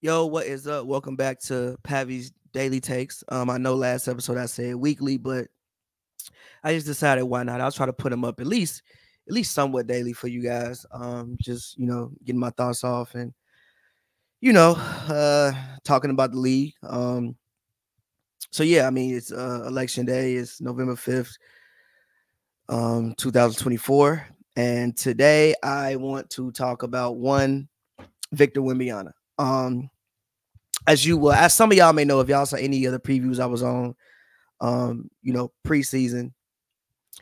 Yo, what is up? Welcome back to Pavy's Daily Takes. I know last episode I said weekly, but I just decided why not? I'll try to put them up at least somewhat daily for you guys. Just getting my thoughts off and you know, uh, talking about the league. So yeah, I mean it's election day. It's November 5th, 2024, and today I want to talk about one Victor Wembanyama. As some of y'all may know, if y'all saw any other previews I was on, preseason,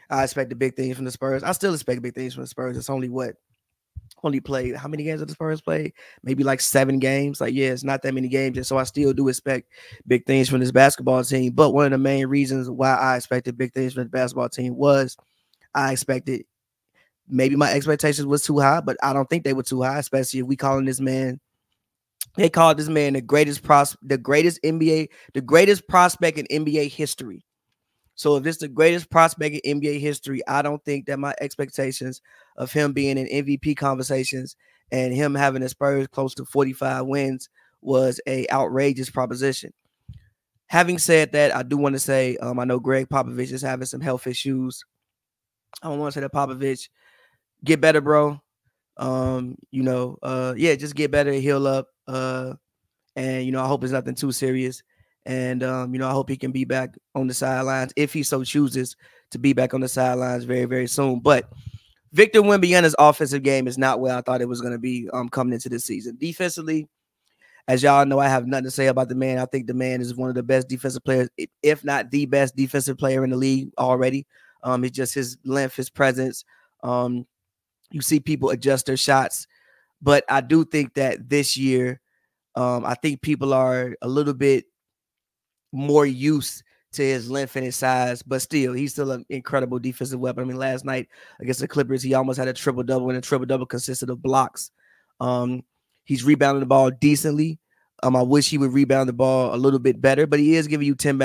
I expected big things from the Spurs. I still expect big things from the Spurs. It's only played how many games have the Spurs played? Maybe like 7 games. Like, yeah, it's not that many games. And so I still do expect big things from this basketball team. But one of the main reasons why I expected big things from the basketball team was I expected maybe my expectations was too high, but I don't think they were too high, especially if we calling this man. They called this man the greatest prospect in NBA history. So if it's the greatest prospect in NBA history, I don't think that my expectations of him being in MVP conversations and him having the Spurs close to 45 wins was a outrageous proposition. Having said that, I do want to say I know Greg Popovich is having some health issues. I don't want to say that Popovich, get better, bro. Just get better, heal up. And I hope it's nothing too serious. And I hope he can be back on the sidelines if he so chooses to be back on the sidelines very, very soon. But Victor Wembanyama's offensive game is not where I thought it was going to be coming into this season. Defensively, as y'all know, I have nothing to say about the man. I think the man is one of the best defensive players, if not the best defensive player in the league already. It's just his length, his presence. You see people adjust their shots. But I do think that this year, I think people are a little bit more used to his length and his size, but still, he's still an incredible defensive weapon. I mean, last night against the Clippers, he almost had a triple-double, and a triple-double consisted of blocks. He's rebounding the ball decently. I wish he would rebound the ball a little bit better, but he is giving you 10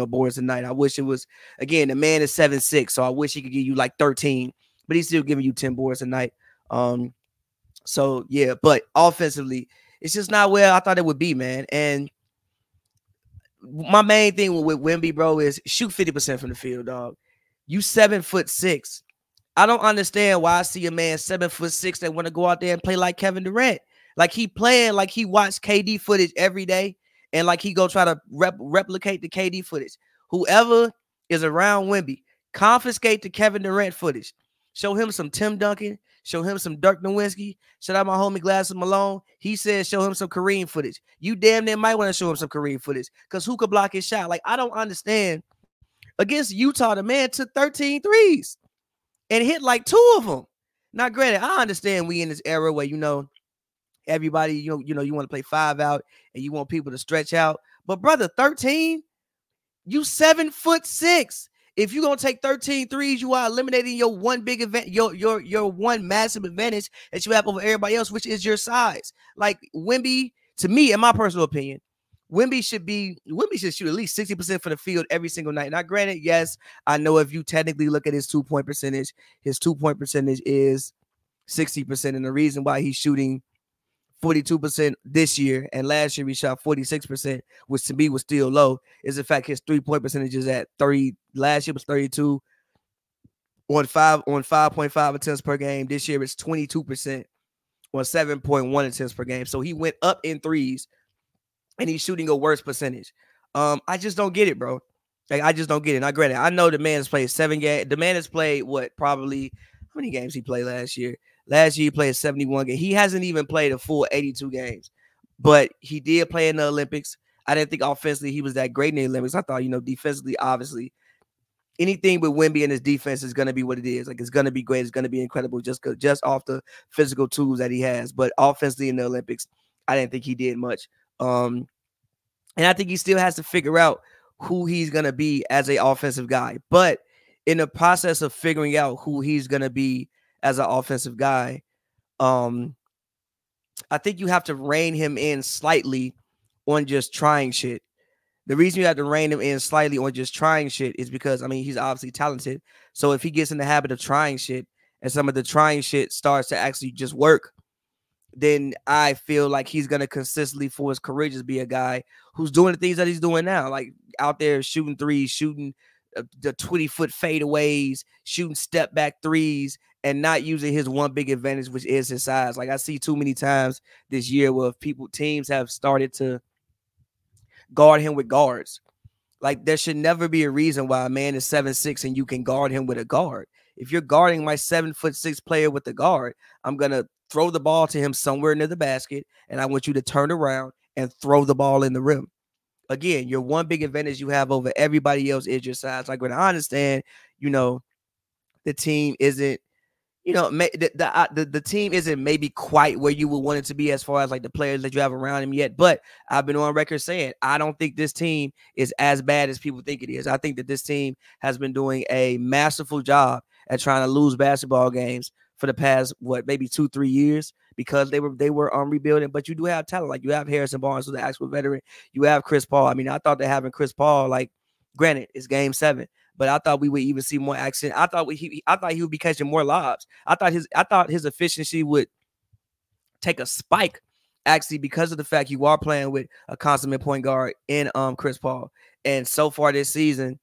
boards a night. I wish it was, again, the man is 7'6", so I wish he could give you like 13, but he's still giving you 10 boards a night. So, yeah, but offensively, it's just not where I thought it would be, man. And my main thing with Wemby, bro, is shoot 50% from the field, dog. You 7'6". I don't understand why I see a man 7'6" that want to go out there and play like Kevin Durant. Like he playing like he watched KD footage every day and like he go try to replicate the KD footage. Whoever is around Wemby, confiscate the Kevin Durant footage. Show him some Tim Duncan. Show him some Dirk Nowitzki. Shout out my homie Glasses Malone. He said show him some Kareem footage. You damn near might want to show him some Kareem footage because who could block his shot? Like, I don't understand. Against Utah, the man took 13 threes and hit like 2 of them. Now, granted, I understand we in this era where, everybody, you want to play 5 out and you want people to stretch out. But, brother, 13? You 7'6". If you're going to take 13 threes, you are eliminating your one big event, your one massive advantage that you have over everybody else, which is your size. Like Wemby, to me, in my personal opinion, Wemby should shoot at least 60% from the field every single night. Now, granted, yes, I know if you technically look at his 2-point percentage, his 2-point percentage is 60%. And the reason why he's shooting 42% this year, and last year he shot 46%, which to me was still low, is the fact his 3-point percentage is at 30. Last year was 32 on 5.5 attempts per game. This year it's 22% on 7.1 attempts per game. So he went up in threes, and he's shooting a worse percentage. I just don't get it, bro. Like, I just don't get it. Now, granted, I know the man has played 7 games. The man has played how many games he played last year? Last year he played 71 games. He hasn't even played a full 82 games, but he did play in the Olympics. I didn't think offensively he was that great in the Olympics. I thought, defensively, obviously, anything with Wemby and his defense is going to be what it is. Like, it's going to be great. It's going to be incredible just off the physical tools that he has. But offensively in the Olympics, I didn't think he did much. And I think he still has to figure out who he's going to be as an offensive guy. But in the process of figuring out who he's going to be as an offensive guy, I think you have to rein him in slightly on just trying shit. The reason you have to rein him in slightly on just trying shit is because, he's obviously talented. So if he gets in the habit of trying shit and some of the trying shit starts to actually just work, then I feel like he's gonna consistently for his career just be a guy who's doing the things that he's doing now, like out there shooting threes, shooting the 20-foot fadeaways, shooting step back threes, and not using his one big advantage, which is his size. Like I see too many times this year where teams have started to guard him with guards. Like there should never be a reason why a man is 7'6" and you can guard him with a guard. If you're guarding my 7'6" player with a guard, I'm gonna throw the ball to him somewhere near the basket, and I want you to turn around and throw the ball in the rim. Again, your one big advantage you have over everybody else is your size. Like when I understand, the team isn't, the team isn't maybe quite where you would want it to be as far as like the players that you have around him yet. But I've been on record saying I don't think this team is as bad as people think it is. I think that this team has been doing a masterful job at trying to lose basketball games for the past, maybe 2-3 years because they were rebuilding. But you do have talent. Like you have Harrison Barnes, who's an actual veteran. You have Chris Paul. I mean, I thought that having Chris Paul, like, granted, it's game 7. But I thought we would even see more action. I thought he would be catching more lobs. I thought his efficiency would take a spike, actually, because of the fact you are playing with a consummate point guard in Chris Paul. And so far this season,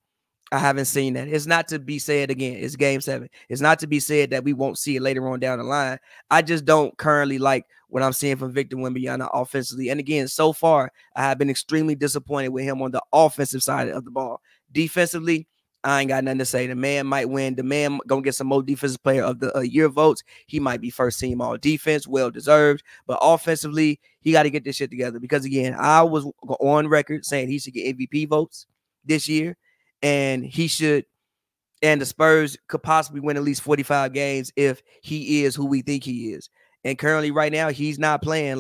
I haven't seen that. It's not to be said again. It's game 7. It's not to be said that we won't see it later on down the line. I just don't currently like what I'm seeing from Victor Wembanyama offensively. And again, so far, I have been extremely disappointed with him on the offensive side of the ball. Defensively, I ain't got nothing to say. The man might win. The man gonna get some more defensive player of the year votes. He might be first team all defense, well deserved. But offensively, he got to get this shit together because again, I was on record saying he should get MVP votes this year, and he should. And the Spurs could possibly win at least 45 games if he is who we think he is. And currently, right now, he's not playing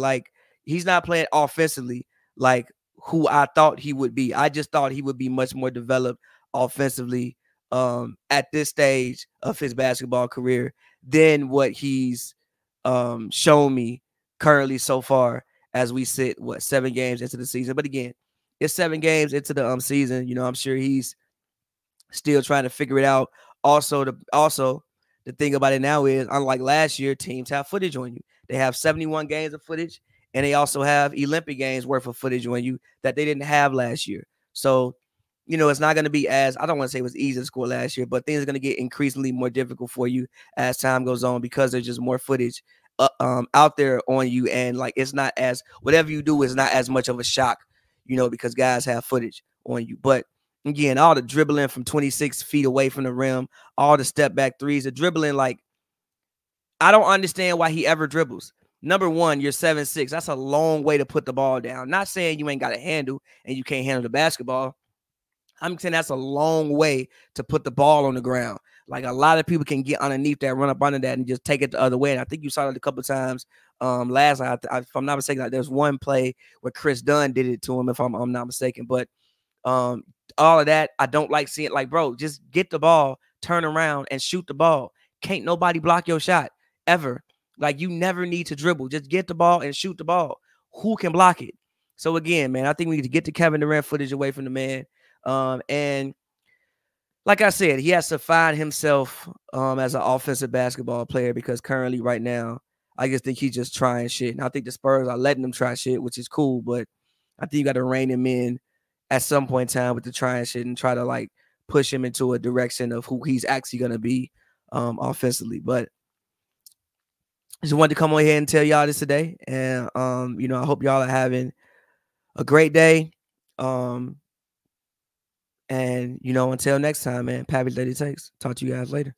offensively like who I thought he would be. I just thought he would be much more developed offensively at this stage of his basketball career than what he's shown me currently so far as we sit 7 games into the season. But again, it's 7 games into the season. I'm sure he's still trying to figure it out. Also, the thing about it now is, unlike last year, teams have footage on you. They have 71 games of footage, and they also have Olympic games worth of footage on you that they didn't have last year. So, it's not going to be I don't want to say it was easy to score last year, but things are going to get increasingly more difficult for you as time goes on because there's just more footage out there on you. And like, it's not whatever you do is not as much of a shock, because guys have footage on you. But again, all the dribbling from 26 feet away from the rim, all the step back threes, the dribbling, like, I don't understand why he ever dribbles. Number one, you're 7'6". That's a long way to put the ball down. Not saying you ain't got a handle and you can't handle the basketball. I'm saying that's a long way to put the ball on the ground. Like, a lot of people can get underneath that, run up under that, and just take it the other way. And I think you saw it a couple of times last night. If I'm not mistaken, like, there's one play where Chris Dunn did it to him, if I'm not mistaken. But all of that, I don't like seeing. Like, bro, just get the ball, turn around, and shoot the ball. Can't nobody block your shot ever. Like, you never need to dribble. Just get the ball and shoot the ball. Who can block it? So again, man, I think we need to get the Kevin Durant footage away from the man. And like I said, he has to find himself as an offensive basketball player, because currently right now, I just think he's just trying shit. And I think the Spurs are letting him try shit, which is cool. But I think you got to rein him in at some point in time with the trying shit and try to like push him into a direction of who he's actually going to be offensively. But I just wanted to come on here and tell y'all this today. And, I hope y'all are having a great day. And, until next time, man, Pavy Takes. Talk to you guys later.